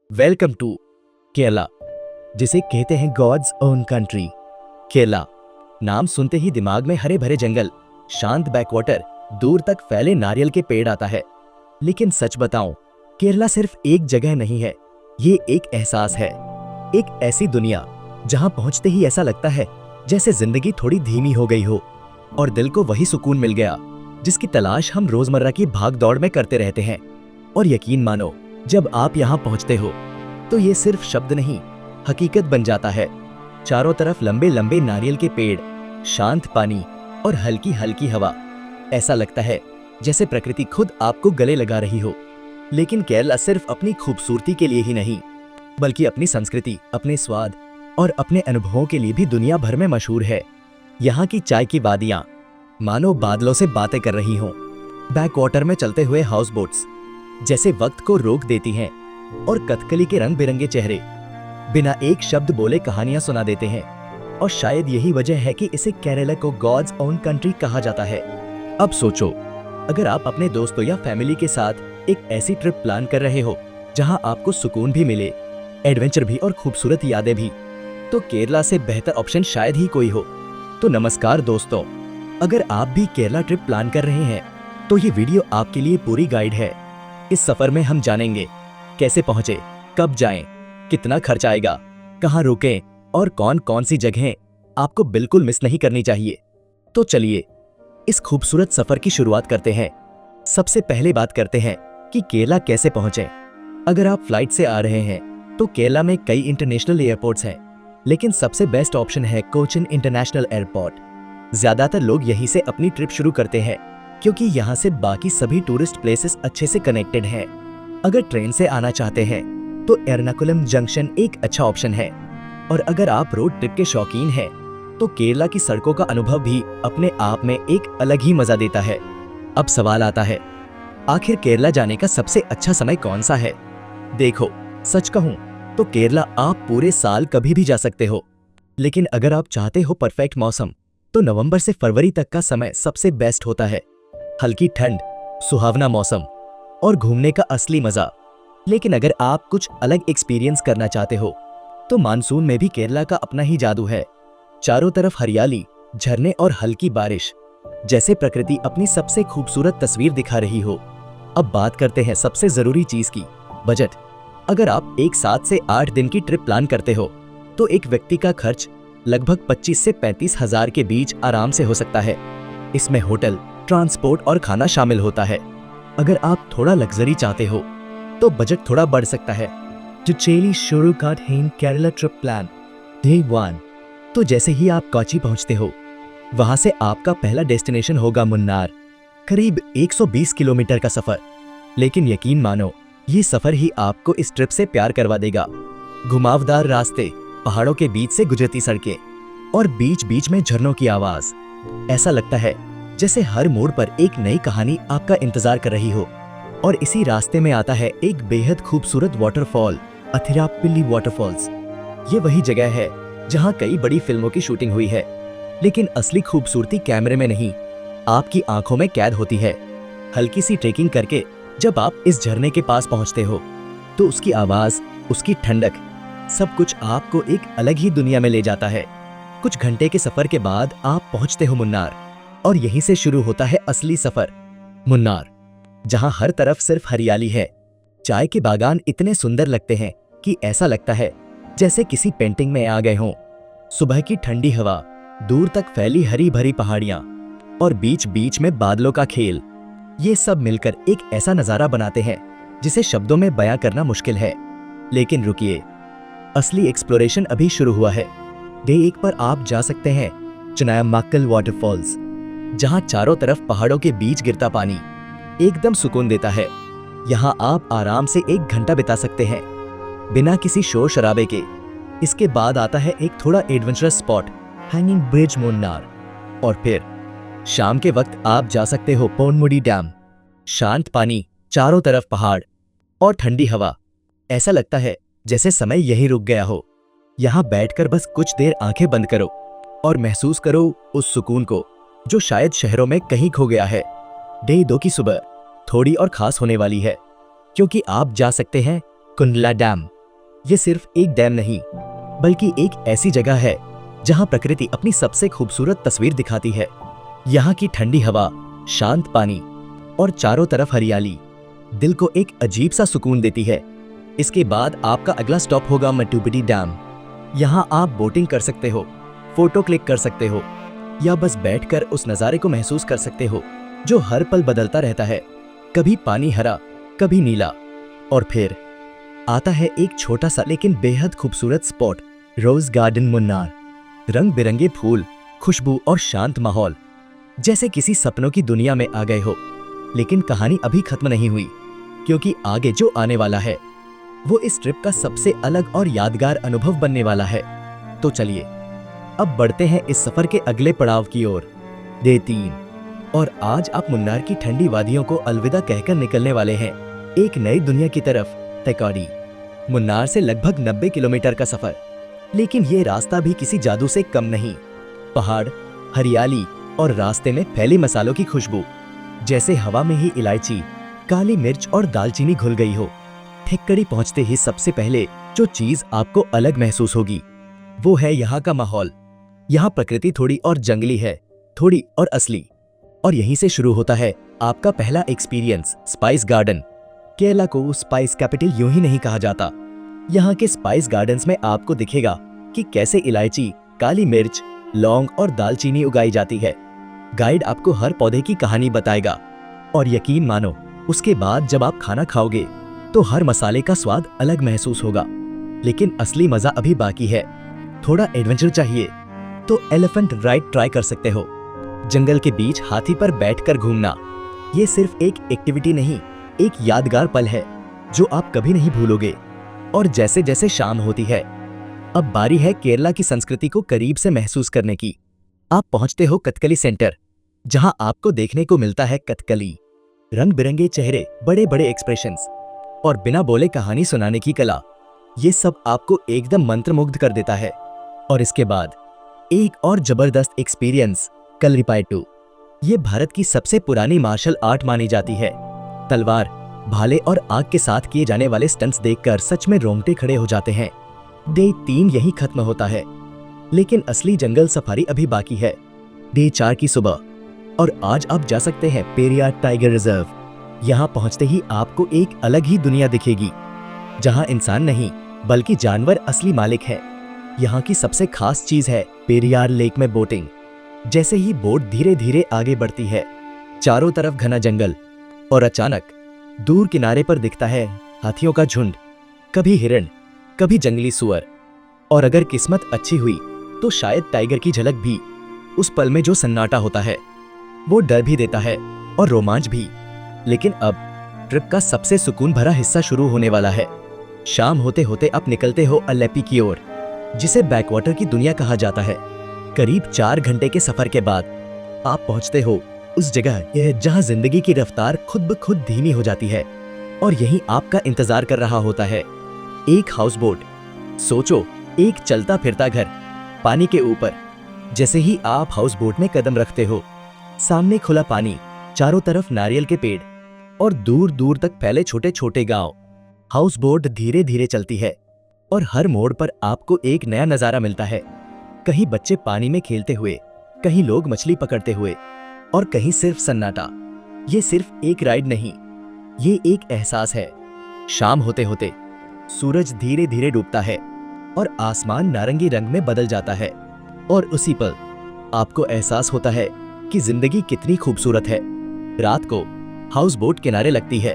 Welcome to Kerala, जिसे कहते हैं गॉड्स ओन कंट्री। केरला नाम सुनते ही दिमाग में हरे भरे जंगल, शांत बैकवाटर, दूर तक फैले नारियल के पेड़ आता है। लेकिन सच बताऊं, केरला सिर्फ एक जगह नहीं है, ये एक एहसास है, एक ऐसी दुनिया जहां पहुंचते ही ऐसा लगता है जैसे जिंदगी थोड़ी धीमी हो गई हो और दिल को वही सुकून मिल गया जिसकी तलाश हम रोजमर्रा की भाग दौड़ में करते रहते हैं। और यकीन मानो, जब आप यहाँ पहुँचते हो तो ये सिर्फ शब्द नहीं, हकीकत बन जाता है। चारों तरफ लंबे लंबे नारियल के पेड़, शांत पानी और हल्की हल्की हवा। ऐसा लगता है जैसे प्रकृति खुद आपको गले लगा रही हो। लेकिन केरला सिर्फ अपनी खूबसूरती के लिए ही नहीं, बल्कि अपनी संस्कृति, अपने स्वाद और अपने अनुभवों के लिए भी दुनिया भर में मशहूर है। यहाँ की चाय की वादियाँ मानो बादलों से बातें कर रही हों। बैकवाटर में चलते हुए हाउस बोट्स जैसे वक्त को रोक देती हैं और कथकली के रंग बिरंगे चेहरे बिना एक शब्द बोले कहानियां सुना देते हैं। और शायद यही वजह है कि इसे केरला को गॉड्स ओन कंट्री कहा जाता है। अब सोचो, अगर आप अपने दोस्तों या फैमिली के साथ एक ऐसी ट्रिप प्लान कर रहे हो जहां आपको सुकून भी मिले, एडवेंचर भी और खूबसूरत यादें भी, तो केरला से बेहतर ऑप्शन शायद ही कोई हो। तो नमस्कार दोस्तों, अगर आप भी केरला ट्रिप प्लान कर रहे हैं तो ये वीडियो आपके लिए पूरी गाइड है। इस सफर में हम जानेंगे कैसे पहुंचे, कब जाएं, कितना खर्च आएगा, कहां रुकें और कौन कौन सी जगहें आपको बिल्कुल मिस नहीं करनी चाहिए। तो चलिए इस खूबसूरत सफर की शुरुआत करते हैं। सबसे पहले बात करते हैं कि केरला कैसे पहुंचे। अगर आप फ्लाइट से आ रहे हैं तो केरला में कई इंटरनेशनल एयरपोर्ट्स हैं, लेकिन सबसे बेस्ट ऑप्शन है कोचिन इंटरनेशनल एयरपोर्ट। ज्यादातर लोग यहीं से अपनी ट्रिप शुरू करते हैं क्योंकि यहाँ से बाकी सभी टूरिस्ट प्लेसेस अच्छे से कनेक्टेड हैं। अगर ट्रेन से आना चाहते हैं तो एर्नाकुलम जंक्शन एक अच्छा ऑप्शन है। और अगर आप रोड ट्रिप के शौकीन हैं तो केरला की सड़कों का अनुभव भी अपने आप में एक अलग ही मजा देता है। अब सवाल आता है, आखिर केरला जाने का सबसे अच्छा समय कौन सा है? देखो, सच कहूं तो केरला आप पूरे साल कभी भी जा सकते हो, लेकिन अगर आप चाहते हो परफेक्ट मौसम तो नवंबर से फरवरी तक का समय सबसे बेस्ट होता है। हल्की ठंड, सुहावना मौसम और घूमने का असली मजा। लेकिन अगर आप कुछ अलग एक्सपीरियंस करना चाहते हो तो मानसून में भी केरला का अपना ही जादू है। चारों तरफ हरियाली, झरने और हल्की बारिश, जैसे प्रकृति अपनी सबसे खूबसूरत तस्वीर दिखा रही हो। अब बात करते हैं सबसे जरूरी चीज की, बजट। अगर आप एक 7 से 8 दिन की ट्रिप प्लान करते हो तो एक व्यक्ति का खर्च लगभग 25 से 35 हजार के बीच आराम से हो सकता है। इसमें होटल, ट्रांसपोर्ट और खाना शामिल होता है। अगर आप थोड़ा लग्जरी चाहते हो तो बजट थोड़ा बढ़ सकता है। To चेली शुरू करते हैं केरला ट्रिप प्लान। डे 1। तो जैसे ही आप कोची पहुंचते हो, वहां से आपका पहला डेस्टिनेशन होगा मुन्नार। करीब 120 किलोमीटर का सफर। लेकिन यकीन मानो, ये सफर ही आपको इस ट्रिप से प्यार करवा देगा। घुमावदार रास्ते, पहाड़ों के बीच से गुजरती सड़कें और बीच बीच में झरनों की आवाज। ऐसा लगता है जैसे हर मोड़ पर एक नई कहानी आपका इंतजार कर रही हो। और इसी रास्ते में आता है एक बेहद खूबसूरत वाटरफॉल, अथिरापल्ली वाटरफॉल्स। ये वही जगह है जहां कई बड़ी फिल्मों की शूटिंग हुई है। लेकिन असली खूबसूरती कैमरे में नहीं, आपकी आंखों में कैद होती है। हल्की सी ट्रेकिंग करके जब आप इस झरने के पास पहुंचते हो तो उसकी आवाज, उसकी ठंडक, सब कुछ आपको एक अलग ही दुनिया में ले जाता है। कुछ घंटे के सफर के बाद आप पहुंचते हो मुन्नार, और यहीं से शुरू होता है असली सफर। मुन्नार, जहां हर तरफ सिर्फ हरियाली है। चाय के बागान इतने सुंदर लगते हैं कि ऐसा लगता है जैसे किसी पेंटिंग में आ गए हों। सुबह की ठंडी हवा, दूर तक फैली हरी भरी पहाड़ियां और बीच बीच में बादलों का खेल, ये सब मिलकर एक ऐसा नजारा बनाते हैं जिसे शब्दों में बयां करना मुश्किल है। लेकिन रुकिए, असली एक्सप्लोरेशन अभी शुरू हुआ है। डे 1 पर आप जा सकते हैं चिनायमक्कल वाटरफॉल्स, जहां चारों तरफ पहाड़ों के बीच गिरता पानी एकदम सुकून देता है। यहाँ आप आराम से 1 घंटा बिता सकते हैं बिना किसी शोर शराबे के। इसके बाद आता है एक थोड़ा adventurous spot, hanging bridge Munnar. और फिर शाम के वक्त आप जा सकते हो पोनमुडी डैम। शांत पानी, चारों तरफ पहाड़ और ठंडी हवा। ऐसा लगता है जैसे समय यहीं रुक गया हो। यहाँ बैठकर बस कुछ देर आंखें बंद करो और महसूस करो उस सुकून को जो शायद शहरों में कहीं खो गया है। डे 2 की सुबह थोड़ी और खास होने वाली है, क्योंकि आप जा सकते हैं कुंडला डैम। ये सिर्फ एक डैम नहीं, बल्कि एक ऐसी जगह है जहां प्रकृति अपनी सबसे खूबसूरत तस्वीर दिखाती है। यहाँ की ठंडी हवा, शांत पानी और चारों तरफ हरियाली दिल को एक अजीब सा सुकून देती है। इसके बाद आपका अगला स्टॉप होगा मटुपिटी डैम। यहाँ आप बोटिंग कर सकते हो, फोटो क्लिक कर सकते हो या बस बैठकर उस नज़ारे को महसूस कर सकते हो जो हर पल बदलता रहता है। कभी पानी हरा, कभी नीला, और फिर आता है एक छोटा सा लेकिन बेहद खूबसूरत स्पॉट, रोज गार्डन मुन्नार। रंग बिरंगे फूल, खुशबू और शांत माहौल, जैसे किसी सपनों की दुनिया में आ गए हो। लेकिन कहानी अभी खत्म नहीं हुई, क्योंकि आगे जो आने वाला है वो इस ट्रिप का सबसे अलग और यादगार अनुभव बनने वाला है। तो चलिए अब बढ़ते हैं इस सफर के अगले पड़ाव की ओर, डे 3। और आज आप मुन्नार की ठंडी वादियों को अलविदा कहकर निकलने वाले हैं एक नई दुनिया की तरफ, तैकाडी। मुन्नार से लगभग 90 किलोमीटर का सफर, लेकिन ये रास्ता भी किसी जादू से कम नहीं। पहाड़, हरियाली और रास्ते में फैली मसालों की खुशबू, जैसे हवा में ही इलायची, काली मिर्च और दालचीनी घुल गई हो। ठेक्कड़ी पहुंचते ही सबसे पहले जो चीज आपको अलग महसूस होगी वो है यहाँ का माहौल। यहाँ प्रकृति थोड़ी और जंगली है, थोड़ी और असली। और यहीं से शुरू होता है आपका पहला एक्सपीरियंस, स्पाइस गार्डन। केरला को स्पाइस कैपिटल यूं ही नहीं कहा जाता। यहाँ के स्पाइस गार्डन्स में आपको दिखेगा कि कैसे इलायची, काली मिर्च, लौंग और दालचीनी उगाई जाती है। गाइड आपको हर पौधे की कहानी बताएगा, और यकीन मानो उसके बाद जब आप खाना खाओगे तो हर मसाले का स्वाद अलग महसूस होगा। लेकिन असली मजा अभी बाकी है। थोड़ा एडवेंचर चाहिए तो एलिफेंट राइड ट्राई कर सकते हो। जंगल के बीच हाथी पर बैठकर घूमना, ये सिर्फ एक एक्टिविटी नहीं, एक यादगार पल है जो आप कभी नहीं भूलोगे। और जैसे जैसे शाम होती है, अब बारी है केरला की संस्कृति को करीब से महसूस करने की। आप पहुंचते हो कथकली सेंटर, जहां आपको देखने को मिलता है कथकली, रंग बिरंगे चेहरे, बड़े बड़े एक्सप्रेशंस और बिना बोले कहानी सुनाने की कला। ये सब आपको एकदम मंत्रमुग्ध कर देता है। और इसके बाद एक और जबरदस्त एक्सपीरियंस, कलरीपायट्टू। ये भारत की सबसे पुरानी मार्शल आर्ट मानी जाती है। तलवार, भाले और आग के साथ किए जाने वाले स्टंट्स देखकर सच में रोंगटे खड़े हो जाते हैं। डे 3 यही खत्म होता है, लेकिन असली जंगल सफारी अभी बाकी है। डे 4 की सुबह, और आज आप जा सकते हैं पेरियार टाइगर रिजर्व। यहाँ पहुँचते ही आपको एक अलग ही दुनिया दिखेगी, जहाँ इंसान नहीं बल्कि जानवर असली मालिक है। यहाँ की सबसे खास चीज है पेरियार लेक में बोटिंग। जैसे ही बोट धीरे धीरे आगे बढ़ती है, चारों तरफ घना जंगल, और अचानक दूर किनारे पर दिखता है हाथियों का झुंड, कभी हिरण, कभी जंगली सुअर, और अगर किस्मत अच्छी हुई तो शायद टाइगर की झलक भी। उस पल में जो सन्नाटा होता है वो डर भी देता है और रोमांच भी। लेकिन अब ट्रिप का सबसे सुकून भरा हिस्सा शुरू होने वाला है। शाम होते होते आप निकलते हो अलेप्पी की ओर, जिसे बैकवाटर की दुनिया कहा जाता है। करीब 4 घंटे के सफर के बाद आप पहुंचते हो उस जगह जहां जिंदगी की रफ्तार खुद ब खुद धीमी हो जाती है, और यहीं आपका इंतजार कर रहा होता है एक हाउस बोट। सोचो, एक चलता फिरता घर पानी के ऊपर। जैसे ही आप हाउस बोट में कदम रखते हो, सामने खुला पानी, चारों तरफ नारियल के पेड़ और दूर दूर तक फैले छोटे छोटे गांव। हाउस बोट धीरे धीरे चलती है और हर मोड़ पर आपको एक नया नजारा मिलता है। कहीं बच्चे पानी में खेलते हुए, कहीं लोग मछली पकड़ते हुए, और कहीं सिर्फ सन्नाटा। ये सिर्फ एक राइड नहीं, ये एक एहसास है। शाम होते होते सूरज धीरे धीरे डूबता है और आसमान नारंगी रंग में बदल जाता है, और उसी पल आपको एहसास होता है कि जिंदगी कितनी खूबसूरत है। रात को हाउस बोट किनारे लगती है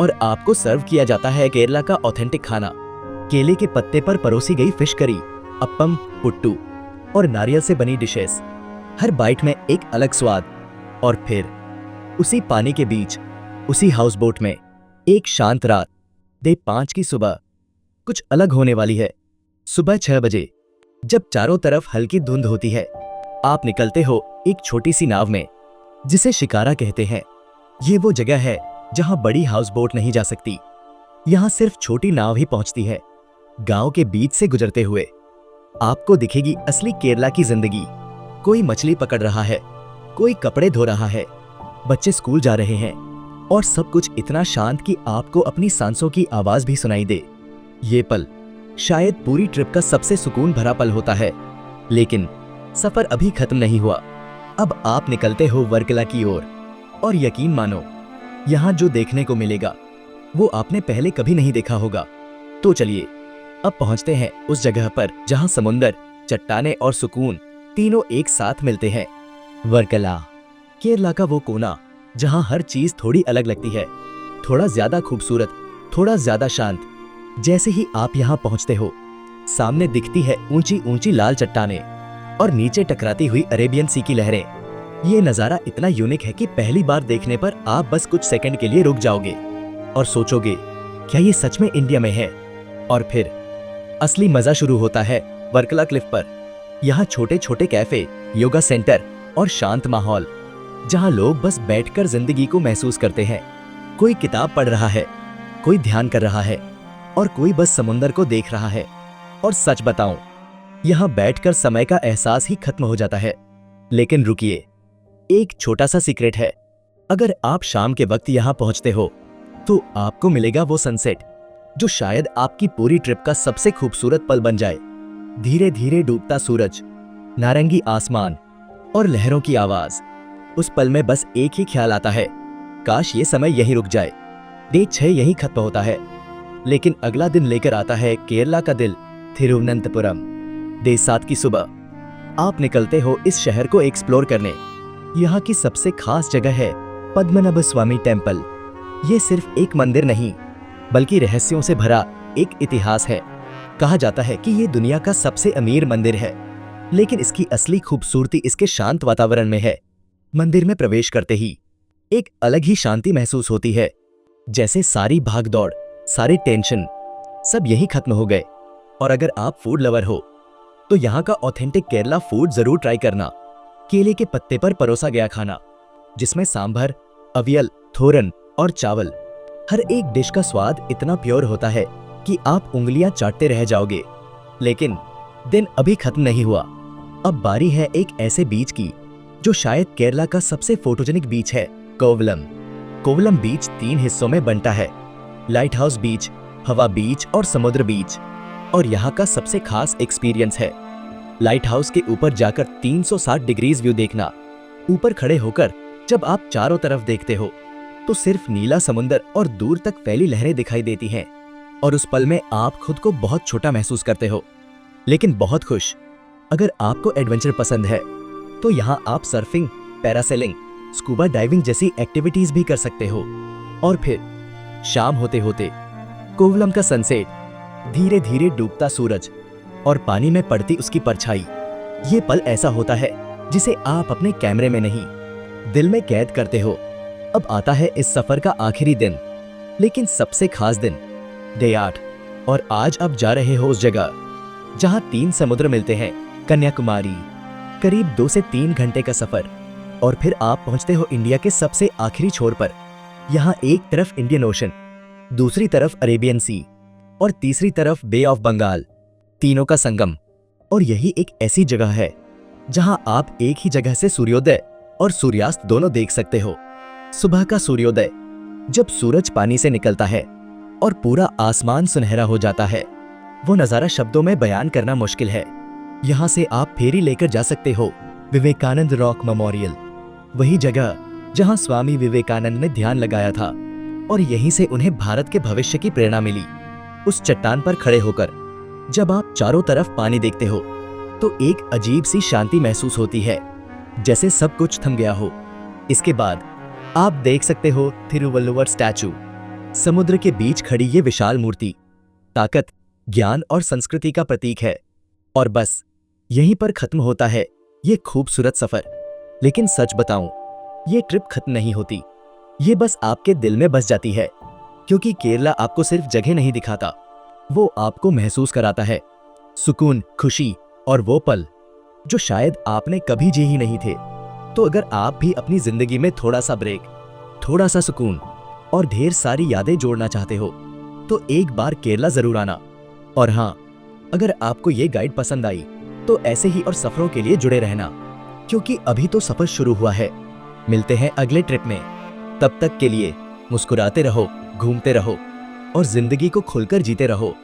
और आपको सर्व किया जाता है केरला का ऑथेंटिक खाना। केले के पत्ते पर परोसी गई फिश करी, अप्पम, पुट्टू और नारियल से बनी डिशेस। हर बाइट में एक अलग स्वाद। और फिर उसी पानी के बीच, उसी हाउस बोट में एक शांत रात। डे 5 की सुबह कुछ अलग होने वाली है। सुबह 6 बजे, जब चारों तरफ हल्की धुंध होती है, आप निकलते हो एक छोटी सी नाव में, जिसे शिकारा कहते हैं। ये वो जगह है जहां बड़ी हाउस बोट नहीं जा सकती। यहां सिर्फ छोटी नाव ही पहुंचती है। गांव के बीच से गुजरते हुए आपको दिखेगी असली केरला की जिंदगी। कोई मछली पकड़ रहा है, कोई कपड़े धो रहा है, बच्चे स्कूल जा रहे हैं, और सब कुछ इतना शांत कि आपको अपनी सांसों की आवाज भी सुनाई दे। ये पल शायद पूरी ट्रिप का सबसे सुकून भरा पल होता है। लेकिन सफर अभी खत्म नहीं हुआ। अब आप निकलते हो वर्कला की ओर और यकीन मानो, यहाँ जो देखने को मिलेगा वो आपने पहले कभी नहीं देखा होगा। तो चलिए अब पहुंचते हैं उस जगह पर जहां समुंदर, चट्टाने और सुकून तीनों एक साथ मिलते हैं। वर्कला, केरला का वो कोना जहां हर चीज थोड़ी अलग लगती है, थोड़ा ज्यादा खूबसूरत, थोड़ा ज्यादा शांत। जैसे ही आप यहाँ पहुंचते हो, सामने दिखती है ऊंची ऊंची लाल चट्टाने और नीचे टकराती हुई अरेबियन सी की लहरें। ये नज़ारा इतना यूनिक है कि पहली बार देखने पर आप बस कुछ सेकंड के लिए रुक जाओगे और सोचोगे, क्या ये सच में इंडिया में है? और फिर असली मजा शुरू होता है वर्कला क्लिफ पर। यहाँ छोटे छोटे कैफे, योगा सेंटर और शांत माहौल, जहाँ लोग बस बैठकर जिंदगी को महसूस करते हैं। कोई किताब पढ़ रहा है, कोई ध्यान कर रहा है और कोई बस समुंदर को देख रहा है। और सच बताऊं, यहाँ बैठकर समय का एहसास ही खत्म हो जाता है। लेकिन रुकिए, एक छोटा सा सीक्रेट है। अगर आप शाम के वक्त यहाँ पहुंचते हो तो आपको मिलेगा वो सनसेट जो शायद आपकी पूरी ट्रिप का सबसे खूबसूरत पल बन जाए। धीरे धीरे डूबता सूरज, नारंगी आसमान और लहरों की आवाज। उस पल में बस एक ही ख्याल आता है, काश ये समय यहीं रुक जाए। डे 6 यहीं खत्म होता है। लेकिन अगला दिन लेकर आता है केरला का दिल, थिरुवनंतपुरम। डे 7 की सुबह आप निकलते हो इस शहर को एक्सप्लोर करने। यहाँ की सबसे खास जगह है पद्मनाभ स्वामी टेम्पल। ये सिर्फ एक मंदिर नहीं, बल्कि रहस्यों से भरा एक इतिहास है। कहा जाता है कि ये दुनिया का सबसे अमीर मंदिर है, लेकिन इसकी असली खूबसूरती इसके शांत वातावरण में है। मंदिर में प्रवेश करते ही एक अलग ही शांति महसूस होती है, जैसे सारी भागदौड़, सारे टेंशन सब यही खत्म हो गए। और अगर आप फूड लवर हो तो यहाँ का ऑथेंटिक केरला फूड जरूर ट्राई करना। केले के पत्ते पर परोसा गया खाना, जिसमें सांभर, अवियल, थोरन और चावल। हर एक डिश का स्वाद इतना प्योर होता है कि आप उंगलियां चाटते रह जाओगे। लेकिन दिन अभी खत्म नहीं हुआ। अब बारी है एक ऐसे बीच की जो शायद केरला का सबसे फोटोजेनिक बीच है, कोवलम। कोवलम बीच 3 हिस्सों में बनता है, लाइट हाउस बीच, हवा बीच और समुद्र बीच। और यहाँ का सबसे खास एक्सपीरियंस है लाइट हाउस के ऊपर जाकर 360 डिग्रीज व्यू देखना। ऊपर खड़े होकर जब आप चारों तरफ देखते हो तो सिर्फ नीला समुंदर और दूर तक फैली लहरें दिखाई देती हैं। और उस पल में आप खुद को बहुत छोटा महसूस करते हो, लेकिन बहुत खुश। अगर आपको एडवेंचर पसंद है तो यहाँ आप सर्फिंग, पैरासेलिंग, स्कूबा डाइविंग जैसी एक्टिविटीज भी कर सकते हो। और फिर शाम होते होते कोवलम का सनसेट, धीरे धीरे डूबता सूरज और पानी में पड़ती उसकी परछाई। ये पल ऐसा होता है जिसे आप अपने कैमरे में नहीं, दिल में कैद करते हो। अब आता है इस सफर का आखिरी दिन, लेकिन सबसे खास दिन, डे 8। और आज आप जा रहे हो उस जगह जहां 3 समुद्र मिलते हैं, कन्याकुमारी। करीब 2 से 3 घंटे का सफर। और फिर आप पहुंचते हो इंडिया के सबसे आखिरी छोर पर। यहाँ एक तरफ इंडियन ओशन, दूसरी तरफ अरेबियन सी और तीसरी तरफ बे ऑफ बंगाल, तीनों का संगम। और यही एक ऐसी जगह है जहां आप एक ही जगह से सूर्योदय और सूर्यास्त दोनों देख सकते हो। सुबह का सूर्योदय, जब सूरज पानी से निकलता है और पूरा आसमान सुनहरा हो जाता है, वो नजारा शब्दों में बयान करना मुश्किल है। यहाँ से आप फेरी लेकर जा सकते हो विवेकानंद रॉक मेमोरियल, वही जगह जहां स्वामी विवेकानंद ने ध्यान लगाया था और यहीं से उन्हें भारत के भविष्य की प्रेरणा मिली। उस चट्टान पर खड़े होकर जब आप चारों तरफ पानी देखते हो तो एक अजीब सी शांति महसूस होती है, जैसे सब कुछ थम गया हो। इसके बाद आप देख सकते हो थिरुवल्लुवर स्टैचू। समुद्र के बीच खड़ी ये विशाल मूर्ति ताकत, ज्ञान और संस्कृति का प्रतीक है। और बस यहीं पर खत्म होता है ये खूबसूरत सफर। लेकिन सच बताऊं, ये ट्रिप खत्म नहीं होती, ये बस आपके दिल में बस जाती है। क्योंकि केरला आपको सिर्फ जगह नहीं दिखाता, वो आपको महसूस कराता है सुकून, खुशी और वो पल जो शायद आपने कभी जी ही नहीं थे। तो अगर आप भी अपनी जिंदगी में थोड़ा सा ब्रेक, थोड़ा सा सुकून और ढेर सारी यादें जोड़ना चाहते हो तो एक बार केरला जरूर आना। और हाँ, अगर आपको ये गाइड पसंद आई तो ऐसे ही और सफरों के लिए जुड़े रहना, क्योंकि अभी तो सफर शुरू हुआ है। मिलते हैं अगले ट्रिप में। तब तक के लिए मुस्कुराते रहो, घूमते रहो और जिंदगी को खुलकर जीते रहो।